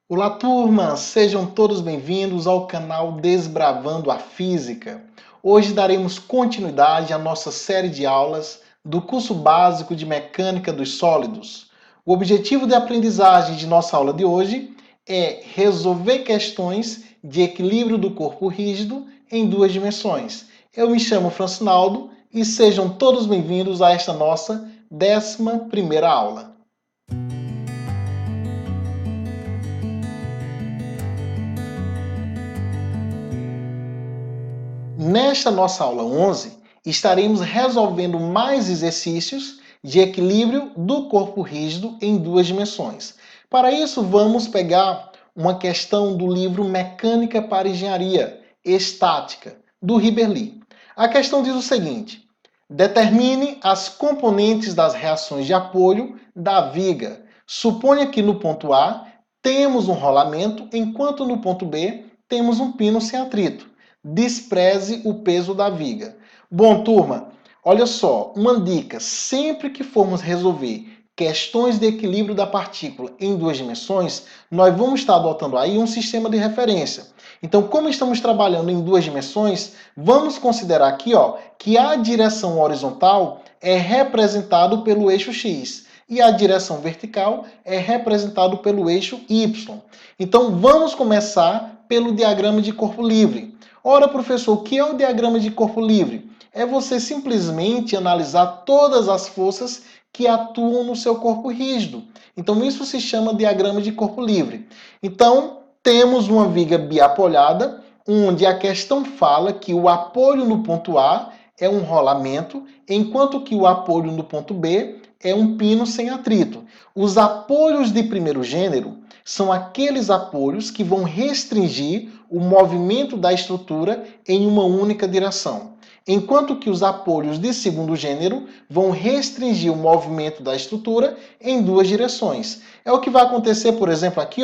Olá, turma! Sejam todos bem-vindos ao canal Desbravando a Física. Hoje daremos continuidade à nossa série de aulas do curso básico de Mecânica dos Sólidos. O objetivo de aprendizagem de nossa aula de hoje é resolver questões de equilíbrio do corpo rígido em duas dimensões. Eu me chamo Francinaldo e sejam todos bem-vindos a esta nossa 11ª aula. Nesta nossa aula 11, estaremos resolvendo mais exercícios de equilíbrio do corpo rígido em duas dimensões. Para isso, vamos pegar uma questão do livro Mecânica para Engenharia Estática, do Hibberli. A questão diz o seguinte: determine as componentes das reações de apoio da viga. Suponha que no ponto A temos um rolamento, enquanto no ponto B temos um pino sem atrito. Despreze o peso da viga. Bom, turma, olha só, uma dica: sempre que formos resolver questões de equilíbrio da partícula em duas dimensões, nós vamos estar adotando aí um sistema de referência. Então, como estamos trabalhando em duas dimensões, vamos considerar aqui, que a direção horizontal é representado pelo eixo X e a direção vertical é representado pelo eixo Y. Então, vamos começar pelo diagrama de corpo livre. Ora, professor, o que é o diagrama de corpo livre? É você simplesmente analisar todas as forças que atuam no seu corpo rígido. Então, isso se chama diagrama de corpo livre. Então, temos uma viga biapolhada, onde a questão fala que o apoio no ponto A é um rolamento, enquanto que o apoio no ponto B é um pino sem atrito. Os apoios de primeiro gênero são aqueles apoios que vão restringir o movimento da estrutura em uma única direção, enquanto que os apoios de segundo gênero vão restringir o movimento da estrutura em duas direções. É o que vai acontecer, por exemplo, aqui,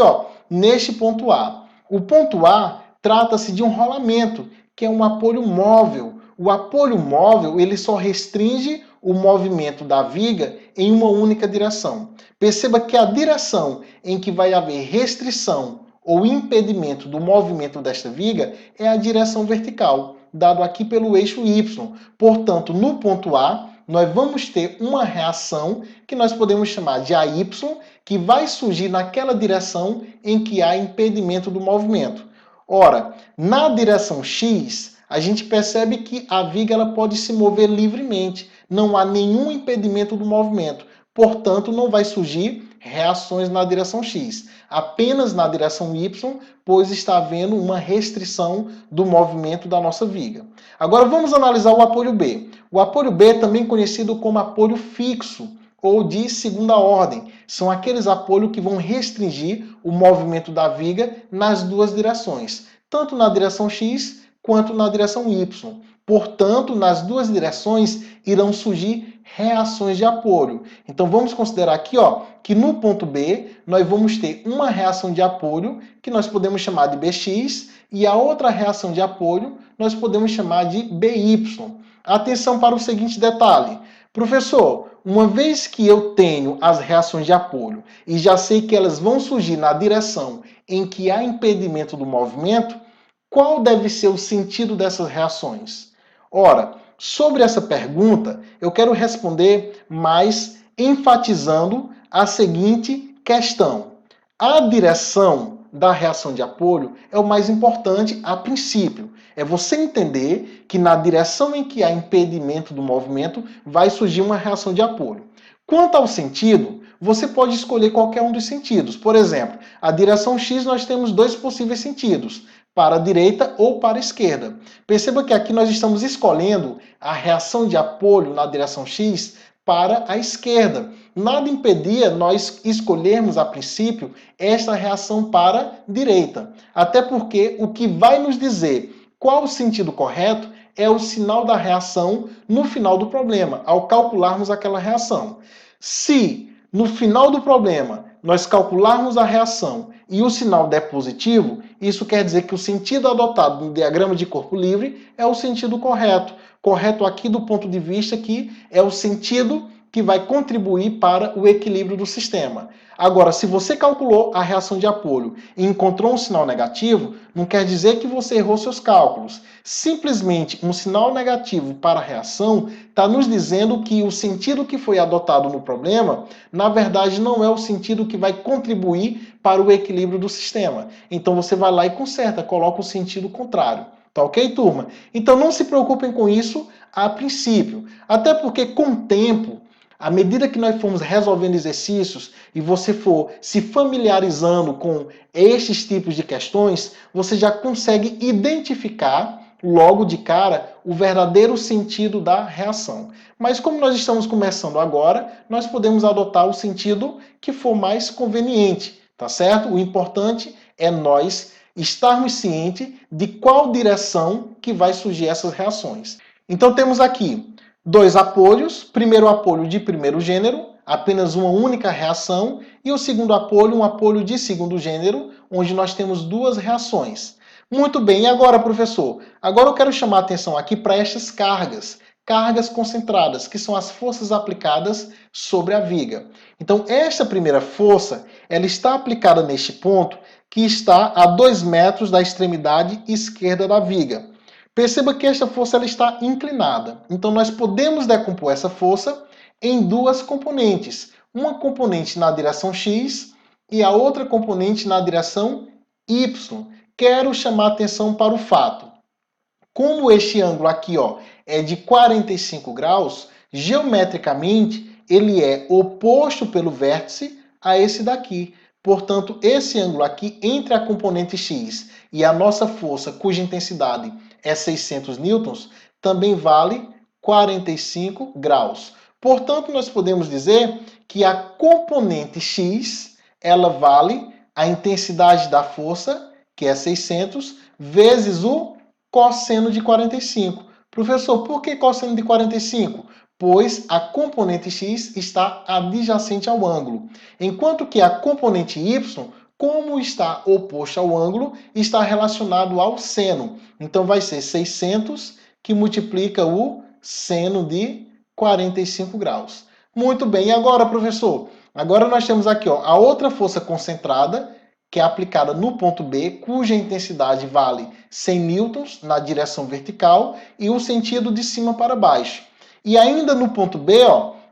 neste ponto A. O ponto A trata-se de um rolamento, que é um apoio móvel. O apoio móvel, ele só restringe o movimento da viga em uma única direção. Perceba que a direção em que vai haver restrição ou impedimento do movimento desta viga é a direção vertical, dado aqui pelo eixo Y. Portanto, no ponto A, nós vamos ter uma reação que nós podemos chamar de AY, que vai surgir naquela direção em que há impedimento do movimento. Ora, na direção X, a gente percebe que a viga ela pode se mover livremente, não há nenhum impedimento do movimento. Portanto, não vai surgir reações na direção X, apenas na direção Y, pois está havendo uma restrição do movimento da nossa viga. Agora vamos analisar o apoio B. O apoio B, também conhecido como apoio fixo ou de segunda ordem, são aqueles apoios que vão restringir o movimento da viga nas duas direções, tanto na direção X quanto na direção Y. Portanto, nas duas direções irão surgir reações de apoio. Então vamos considerar aqui, que no ponto B nós vamos ter uma reação de apoio que nós podemos chamar de Bx e a outra reação de apoio nós podemos chamar de By. Atenção para o seguinte detalhe. Professor, uma vez que eu tenho as reações de apoio e já sei que elas vão surgir na direção em que há impedimento do movimento, qual deve ser o sentido dessas reações? Ora, sobre essa pergunta, eu quero responder mais enfatizando a seguinte questão. A direção da reação de apoio é o mais importante a princípio. É você entender que na direção em que há impedimento do movimento vai surgir uma reação de apoio. Quanto ao sentido, você pode escolher qualquer um dos sentidos. Por exemplo, a direção X nós temos dois possíveis sentidos, para a direita ou para a esquerda. Perceba que aqui nós estamos escolhendo a reação de apoio na direção X para a esquerda. Nada impedia nós escolhermos a princípio esta reação para a direita. Até porque o que vai nos dizer qual o sentido correto é o sinal da reação no final do problema, ao calcularmos aquela reação. Se no final do problema nós calcularmos a reação e o sinal der positivo, isso quer dizer que o sentido adotado no diagrama de corpo livre é o sentido correto. Correto aqui do ponto de vista que é o sentido que vai contribuir para o equilíbrio do sistema. Agora, se você calculou a reação de apoio e encontrou um sinal negativo, não quer dizer que você errou seus cálculos. Simplesmente um sinal negativo para a reação está nos dizendo que o sentido que foi adotado no problema, na verdade, não é o sentido que vai contribuir para o equilíbrio do sistema. Então você vai lá e conserta, coloca o sentido contrário. Tá ok, turma? Então não se preocupem com isso a princípio. Até porque com o tempo, à medida que nós formos resolvendo exercícios e você for se familiarizando com estes tipos de questões, você já consegue identificar logo de cara o verdadeiro sentido da reação. Mas como nós estamos começando agora, nós podemos adotar o sentido que for mais conveniente, tá certo? O importante é nós estarmos cientes de qual direção que vai surgir essas reações. Então temos aqui dois apoios, primeiro apoio de primeiro gênero, apenas uma única reação, e o segundo apoio, um apoio de segundo gênero, onde nós temos duas reações. Muito bem, e agora, professor? Agora eu quero chamar a atenção aqui para estas cargas concentradas, que são as forças aplicadas sobre a viga. Então, esta primeira força, ela está aplicada neste ponto, que está a 2 metros da extremidade esquerda da viga. Perceba que esta força ela está inclinada. Então, nós podemos decompor essa força em duas componentes. Uma componente na direção X e a outra componente na direção Y. Quero chamar atenção para o fato. Como este ângulo aqui é de 45 graus, geometricamente ele é oposto pelo vértice a esse daqui. Portanto, esse ângulo aqui entre a componente X e a nossa força, cuja intensidade é 600 newtons, também vale 45 graus. Portanto, nós podemos dizer que a componente X, ela vale a intensidade da força, que é 600, vezes o cosseno de 45. Professor, por que cosseno de 45? Pois a componente x está adjacente ao ângulo, enquanto que a componente y, como está oposta ao ângulo, está relacionado ao seno. Então vai ser 600 que multiplica o seno de 45 graus. Muito bem, e agora, professor? Agora nós temos aqui a outra força concentrada, que é aplicada no ponto B, cuja intensidade vale 100 newtons na direção vertical e o sentido de cima para baixo. E ainda no ponto B,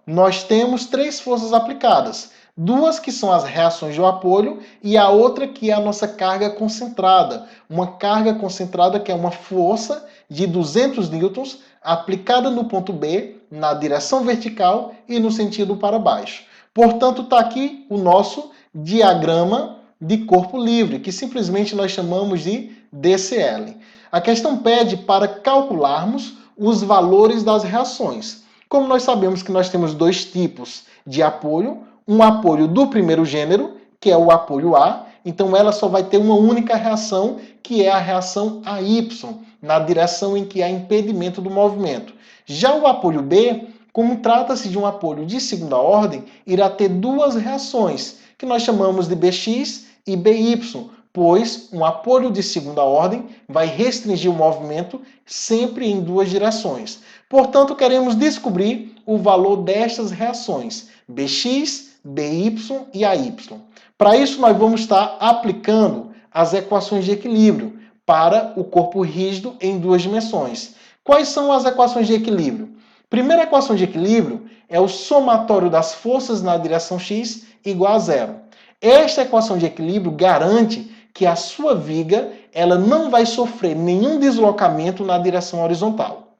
nós temos 3 forças aplicadas. 2 que são as reações de apoio e a outra que é a nossa carga concentrada. Uma carga concentrada que é uma força de 200 newtons aplicada no ponto B, na direção vertical e no sentido para baixo. Portanto, está aqui o nosso diagrama de corpo livre, que simplesmente nós chamamos de DCL. A questão pede para calcularmos os valores das reações. Como nós sabemos que nós temos 2 tipos de apoio, um apoio do primeiro gênero, que é o apoio A, então ela só vai ter uma única reação, que é a reação AY, na direção em que há impedimento do movimento. Já o apoio B, como trata-se de um apoio de segunda ordem, irá ter 2 reações, que nós chamamos de BX e BY, pois um apoio de segunda ordem vai restringir o movimento sempre em 2 direções. Portanto, queremos descobrir o valor destas reações, BX, BY e AY. Para isso, nós vamos estar aplicando as equações de equilíbrio para o corpo rígido em 2 dimensões. Quais são as equações de equilíbrio? Primeira equação de equilíbrio é o somatório das forças na direção X igual a 0. Esta equação de equilíbrio garante que a sua viga ela não vai sofrer nenhum deslocamento na direção horizontal.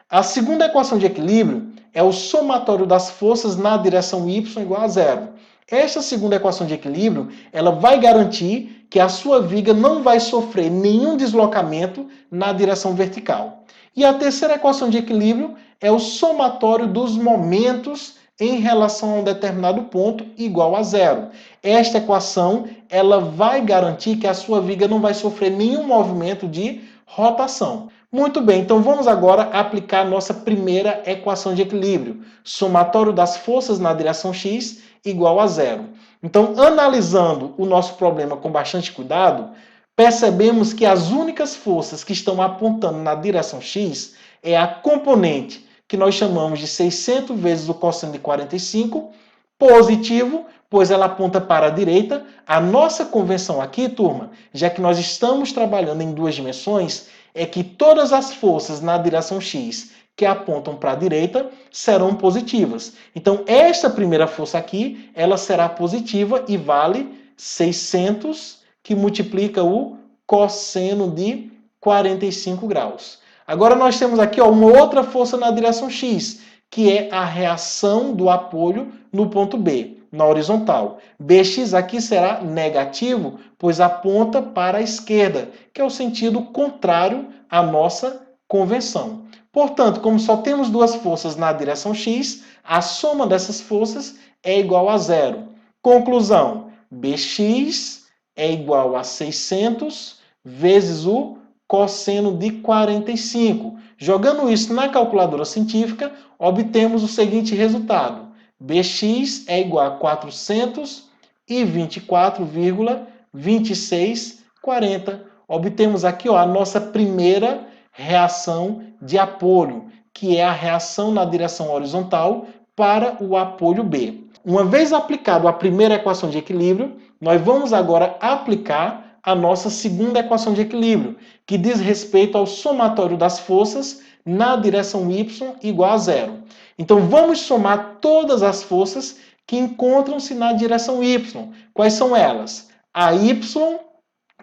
A segunda equação de equilíbrio é o somatório das forças na direção y igual a 0. Esta segunda equação de equilíbrio ela vai garantir que a sua viga não vai sofrer nenhum deslocamento na direção vertical. E a terceira equação de equilíbrio é o somatório dos momentos em relação a um determinado ponto igual a 0. Esta equação ela vai garantir que a sua viga não vai sofrer nenhum movimento de rotação. Muito bem, então vamos agora aplicar a nossa primeira equação de equilíbrio. Somatório das forças na direção x igual a 0. Então, analisando o nosso problema com bastante cuidado, percebemos que as únicas forças que estão apontando na direção x é a componente que nós chamamos de 600 vezes o cosseno de 45, positivo, pois ela aponta para a direita. A nossa convenção aqui, turma, já que nós estamos trabalhando em duas dimensões, é que todas as forças na direção x que apontam para a direita serão positivas. Então, esta primeira força aqui, ela será positiva e vale 600, que multiplica o cosseno de 45 graus. Agora nós temos aqui uma outra força na direção x, que é a reação do apoio no ponto B, na horizontal. Bx aqui será negativo, pois aponta para a esquerda, que é o sentido contrário à nossa convenção. Portanto, como só temos duas forças na direção x, a soma dessas forças é igual a zero. Conclusão, Bx é igual a 600 vezes o cosseno de 45. Jogando isso na calculadora científica, obtemos o seguinte resultado. Bx é igual a 424,2640. Obtemos aqui a nossa primeira reação de apoio, que é a reação na direção horizontal para o apoio B. Uma vez aplicado a primeira equação de equilíbrio, nós vamos agora aplicar a nossa segunda equação de equilíbrio, que diz respeito ao somatório das forças na direção y igual a zero. Então, vamos somar todas as forças que encontram-se na direção y. Quais são elas? A y,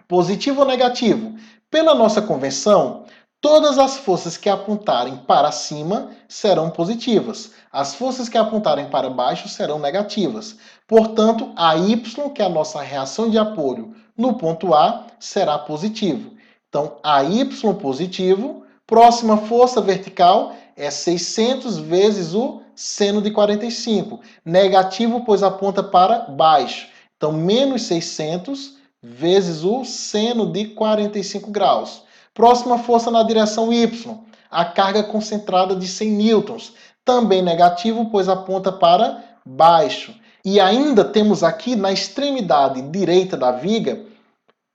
positivo ou negativo? Pela nossa convenção, todas as forças que apontarem para cima serão positivas. As forças que apontarem para baixo serão negativas. Portanto, a y, que é a nossa reação de apoio no ponto A, será positivo. Então, a y positivo, próxima força vertical é 600 vezes o seno de 45. Negativo, pois aponta para baixo. Então, menos 600 vezes o seno de 45 graus. Próxima força na direção y, a carga concentrada de 100 newtons. Também negativo, pois aponta para baixo. E ainda temos aqui na extremidade direita da viga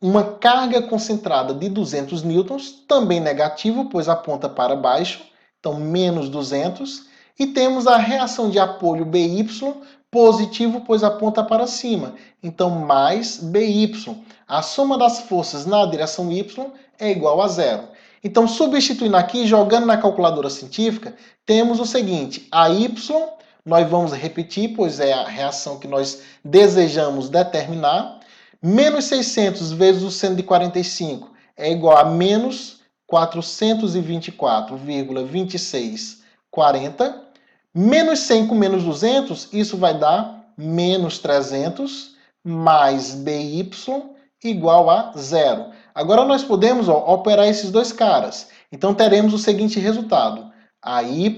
uma carga concentrada de 200 newtons, também negativo, pois aponta para baixo, então menos 200. E temos a reação de apoio BY, positivo, pois aponta para cima, então mais BY. A soma das forças na direção Y é igual a zero. Então, substituindo aqui, jogando na calculadora científica, temos o seguinte, a Y, nós vamos repetir, pois é a reação que nós desejamos determinar, menos 600 vezes o seno de 45 é igual a menos 424,2640. Menos 100 com menos 200, isso vai dar menos 300 mais BY igual a zero. Agora nós podemos operar esses dois caras. Então teremos o seguinte resultado. AY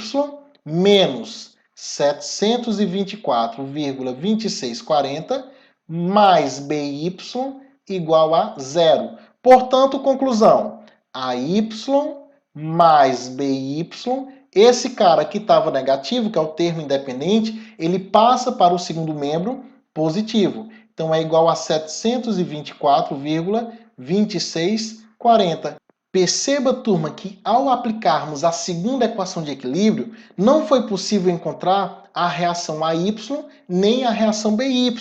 menos 724,2640 mais BY igual a zero. Portanto, conclusão, AY mais BY, esse cara que estava negativo, que é o termo independente, ele passa para o segundo membro positivo. Então, é igual a 724,2640. Perceba, turma, que ao aplicarmos a segunda equação de equilíbrio, não foi possível encontrar a reação AY nem a reação BY.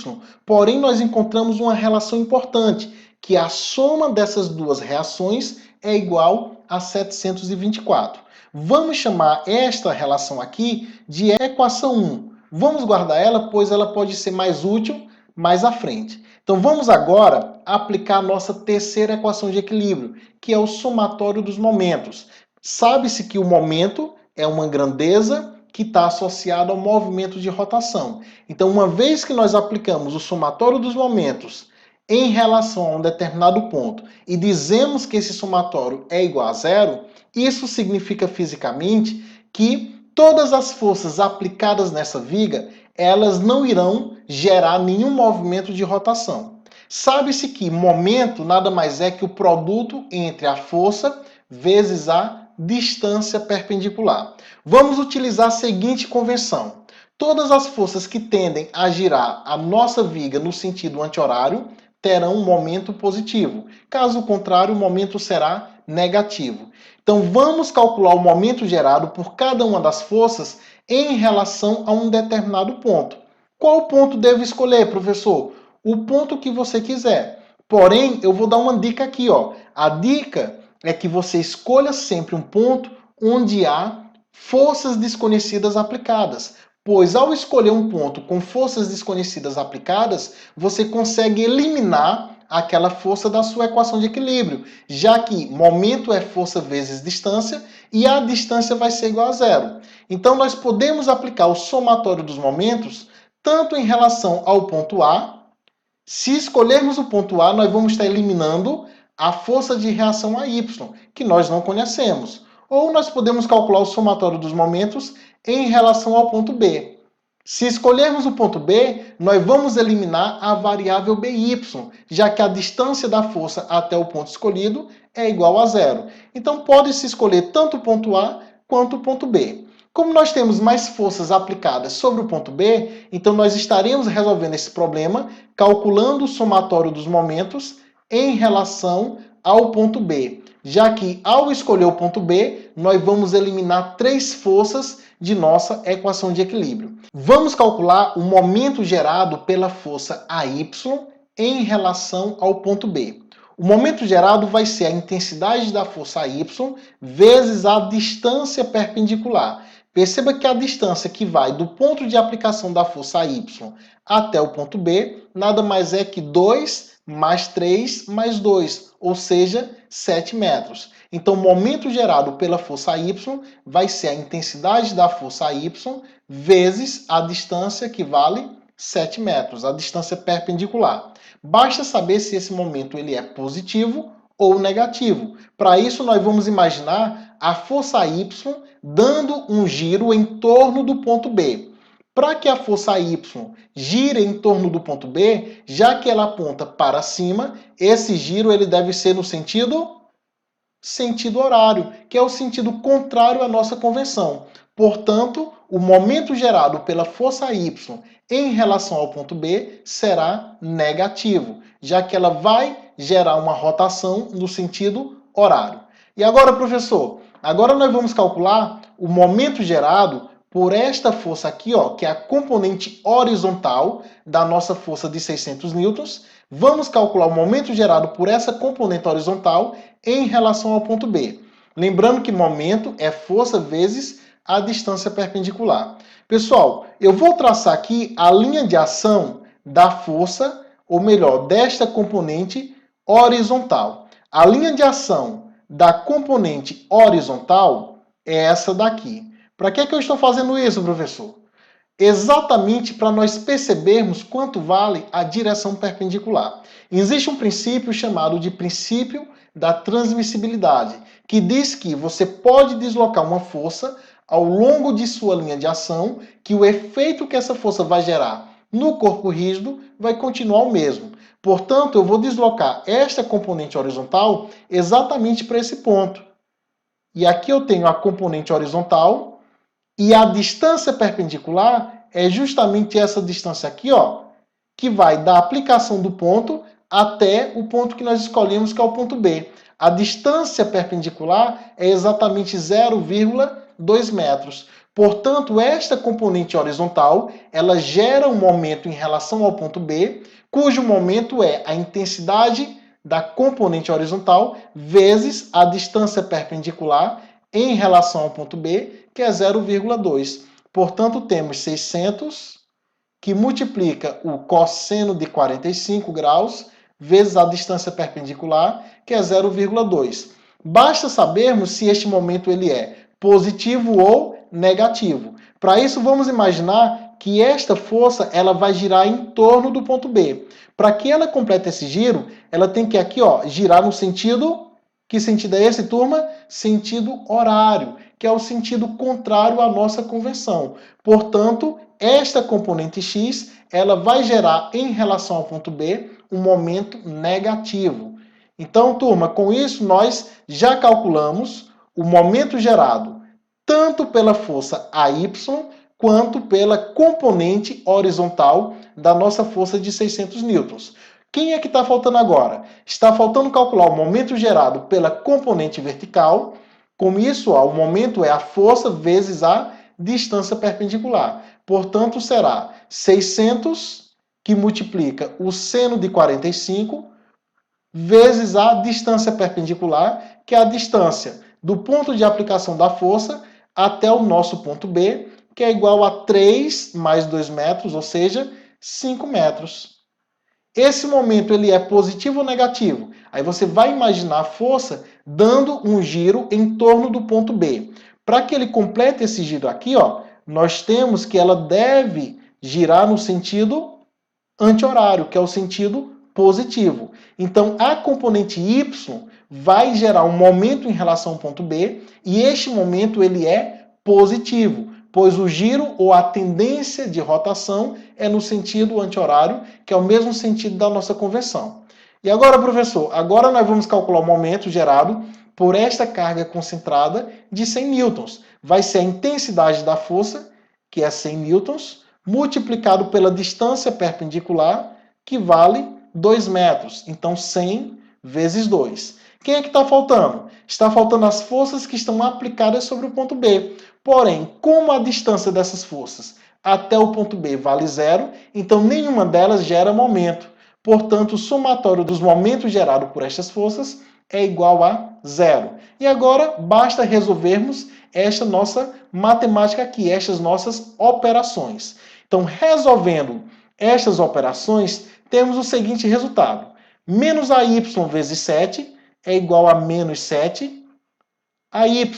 Porém, nós encontramos uma relação importante, que a soma dessas duas reações é igual a 724. Vamos chamar esta relação aqui de equação 1. Vamos guardar ela, pois ela pode ser mais útil mais à frente. Então vamos agora aplicar a nossa terceira equação de equilíbrio, que é o somatório dos momentos. Sabe-se que o momento é uma grandeza que está associada ao movimento de rotação. Então, uma vez que nós aplicamos o somatório dos momentos em relação a um determinado ponto e dizemos que esse somatório é igual a zero, isso significa fisicamente que todas as forças aplicadas nessa viga, elas não irão gerar nenhum movimento de rotação. Sabe-se que momento nada mais é que o produto entre a força vezes a distância perpendicular. Vamos utilizar a seguinte convenção. Todas as forças que tendem a girar a nossa viga no sentido anti-horário terão um momento positivo. Caso contrário, o momento será negativo. Então vamos calcular o momento gerado por cada uma das forças em relação a um determinado ponto. Qual ponto devo escolher, professor? O ponto que você quiser. Porém, eu vou dar uma dica aqui, ó. A dica é que você escolha sempre um ponto onde há forças desconhecidas aplicadas, pois ao escolher um ponto com forças desconhecidas aplicadas, você consegue eliminar aquela força da sua equação de equilíbrio, já que momento é força vezes distância e a distância vai ser igual a zero. Então nós podemos aplicar o somatório dos momentos tanto em relação ao ponto A. Se escolhermos o ponto A, nós vamos estar eliminando a força de reação a Y, que nós não conhecemos. Ou nós podemos calcular o somatório dos momentos em relação ao ponto B. Se escolhermos o ponto B, nós vamos eliminar a variável BY, já que a distância da força até o ponto escolhido é igual a zero. Então pode-se escolher tanto o ponto A quanto o ponto B. Como nós temos mais forças aplicadas sobre o ponto B, então nós estaremos resolvendo esse problema calculando o somatório dos momentos em relação ao ponto B, já que ao escolher o ponto B, nós vamos eliminar 3 forças de nossa equação de equilíbrio. Vamos calcular o momento gerado pela força AY em relação ao ponto B. O momento gerado vai ser a intensidade da força Y vezes a distância perpendicular. Perceba que a distância que vai do ponto de aplicação da força Y até o ponto B nada mais é que 2 mais 3 mais 2, ou seja, 7 metros. Então, o momento gerado pela força Y vai ser a intensidade da força Y vezes a distância que vale 7 metros, a distância perpendicular. Basta saber se esse momento ele é positivo ou negativo. Para isso, nós vamos imaginar a força Y dando um giro em torno do ponto B. Para que a força Y gire em torno do ponto B, já que ela aponta para cima, esse giro ele deve ser no sentido horário, que é o sentido contrário à nossa convenção. Portanto, o momento gerado pela força Y em relação ao ponto B será negativo, já que ela vai gerar uma rotação no sentido horário. E agora, professor, agora nós vamos calcular o momento gerado por esta força aqui, ó, que é a componente horizontal da nossa força de 600 newtons. Vamos calcular o momento gerado por essa componente horizontal em relação ao ponto B. Lembrando que momento é força vezes a distância perpendicular. Pessoal, eu vou traçar aqui a linha de ação da força, ou melhor, desta componente horizontal. A linha de ação da componente horizontal é essa daqui. Para que eu estou fazendo isso, professor? Exatamente para nós percebermos quanto vale a direção perpendicular. Existe um princípio chamado de princípio da transmissibilidade, que diz que você pode deslocar uma força ao longo de sua linha de ação, que o efeito que essa força vai gerar no corpo rígido vai continuar o mesmo. Portanto, eu vou deslocar esta componente horizontal exatamente para esse ponto. E aqui eu tenho a componente horizontal, e a distância perpendicular é justamente essa distância aqui, ó, que vai da aplicação do ponto até o ponto que nós escolhemos, que é o ponto B. A distância perpendicular é exatamente 0,2 metros. Portanto, esta componente horizontal, ela gera um momento em relação ao ponto B, cujo momento é a intensidade da componente horizontal vezes a distância perpendicular em relação ao ponto B, que é 0,2. Portanto, temos 600, que multiplica o cosseno de 45 graus, vezes a distância perpendicular, que é 0,2. Basta sabermos se este momento ele é positivo ou negativo. Para isso, vamos imaginar que esta força ela vai girar em torno do ponto B. Para que ela complete esse giro, ela tem que aqui, ó, girar no sentido... Que sentido é esse, turma? Sentido horário, que é o sentido contrário à nossa convenção. Portanto, esta componente x, ela vai gerar em relação ao ponto B um momento negativo. Então, turma, com isso nós já calculamos o momento gerado tanto pela força AY quanto pela componente horizontal da nossa força de 600 newtons. Quem é que está faltando agora? Está faltando calcular o momento gerado pela componente vertical Com isso, ó, o momento é a força vezes a distância perpendicular. Portanto, será 600 que multiplica o seno de 45 vezes a distância perpendicular, que é a distância do ponto de aplicação da força até o nosso ponto B, que é igual a 3 mais 2 metros, ou seja, 5 metros. Esse momento ele é positivo ou negativo? Aí você vai imaginar a força dando um giro em torno do ponto B. Para que ele complete esse giro aqui, ó, nós temos que ela deve girar no sentido anti-horário, que é o sentido positivo. Então, a componente y vai gerar um momento em relação ao ponto B, e este momento ele é positivo, pois o giro ou a tendência de rotação é no sentido anti-horário, que é o mesmo sentido da nossa conversão. E agora, professor, agora nós vamos calcular o momento gerado por esta carga concentrada de 100 newtons. Vai ser a intensidade da força, que é 100 newtons, multiplicado pela distância perpendicular, que vale 2 metros. Então, 100 vezes 2. Quem é que está faltando? Está faltando as forças que estão aplicadas sobre o ponto B. Porém, como a distância dessas forças até o ponto B vale 0, então nenhuma delas gera momento. Portanto, o somatório dos momentos gerados por estas forças é igual a 0. E agora, basta resolvermos esta nossa matemática aqui, estas nossas operações. Então, resolvendo estas operações, temos o seguinte resultado. Menos AY vezes 7 é igual a menos 7 AY.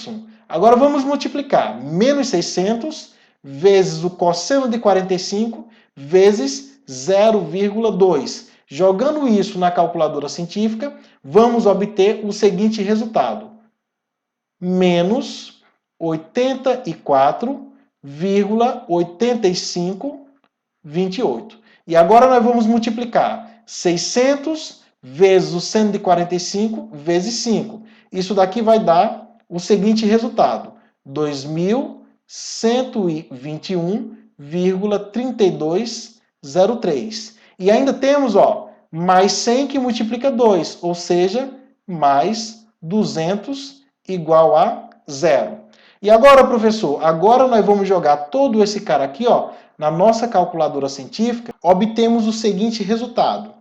Agora vamos multiplicar. Menos 600 vezes o cosseno de 45 vezes 0,2. Jogando isso na calculadora científica, vamos obter o seguinte resultado. Menos 84,8528. E agora nós vamos multiplicar 600 vezes o seno de 45 vezes 5. Isso daqui vai dar o seguinte resultado: 2121,3203. E ainda temos, ó, mais 100 que multiplica 2, ou seja, mais 200 igual a 0. E agora, professor, agora nós vamos jogar todo esse cara aqui, ó, na nossa calculadora científica, obtemos o seguinte resultado: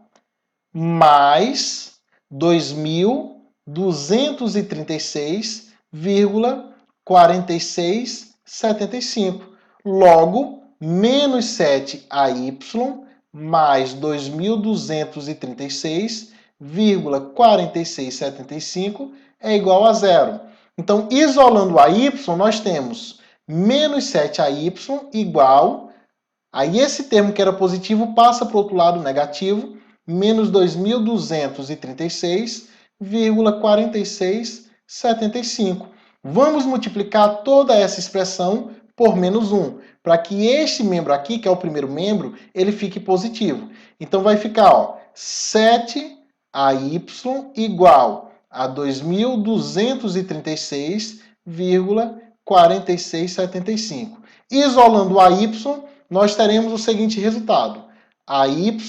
mais 2.236,4675. Logo, menos 7AY mais 2.236,4675 é igual a 0. Então, isolando a y, nós temos menos 7AY igual, aí esse termo que era positivo passa para o outro lado negativo, menos 2.236,4675. Vamos multiplicar toda essa expressão por menos 1, para que este membro aqui, que é o primeiro membro, ele fique positivo. Então vai ficar, ó, 7AY igual a 2.236,4675. Isolando a y, nós teremos o seguinte resultado. A y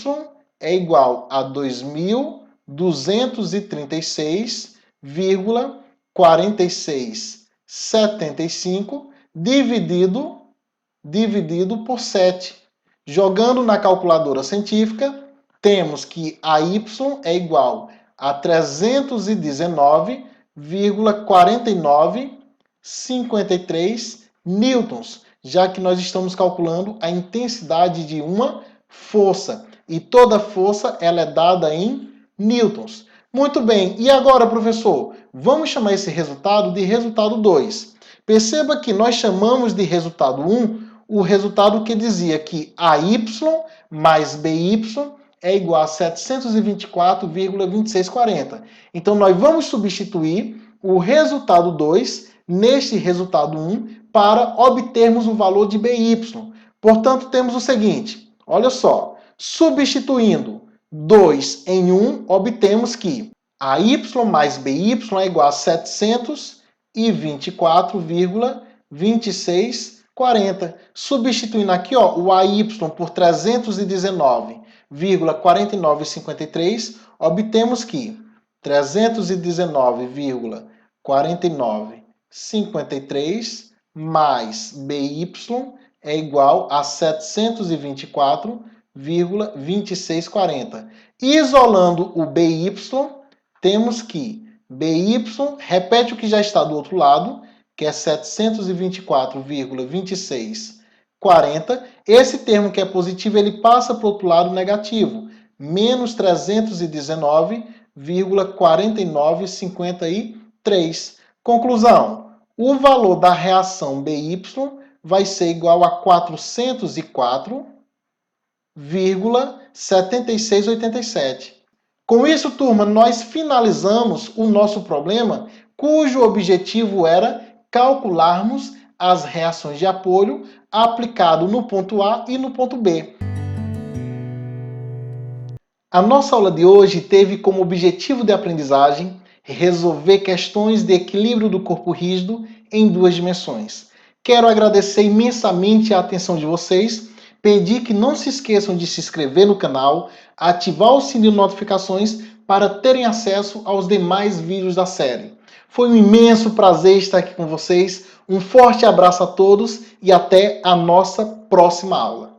é igual a 2.236,4675 dividido por 7. Jogando na calculadora científica, temos que a y é igual a 319,4953 newtons, já que nós estamos calculando a intensidade de uma força. E toda força ela é dada em newtons. Muito bem, e agora, professor? Vamos chamar esse resultado de resultado 2. Perceba que nós chamamos de resultado 1 o resultado que dizia que AY mais BY é igual a 724,2640. Então, nós vamos substituir o resultado 2 neste resultado 1 para obtermos o valor de BY. Portanto, temos o seguinte, olha só, substituindo 2 em 1, obtemos que AY mais BY é igual a 724,2640. Substituindo aqui, ó, o AY por 319,4953, obtemos que 319,49 53 mais BY é igual a 724,2640. Isolando o BY, temos que BY repete o que já está do outro lado, que é 724,2640. Esse termo que é positivo, ele passa para o outro lado negativo, menos 319,4953. Conclusão: o valor da reação BY vai ser igual a 404,7687. Com isso, turma, nós finalizamos o nosso problema, cujo objetivo era calcularmos as reações de apoio aplicado no ponto A e no ponto B. A nossa aula de hoje teve como objetivo de aprendizagem resolver questões de equilíbrio do corpo rígido em duas dimensões. Quero agradecer imensamente a atenção de vocês, pedir que não se esqueçam de se inscrever no canal, ativar o sininho de notificações para terem acesso aos demais vídeos da série. Foi um imenso prazer estar aqui com vocês, um forte abraço a todos e até a nossa próxima aula.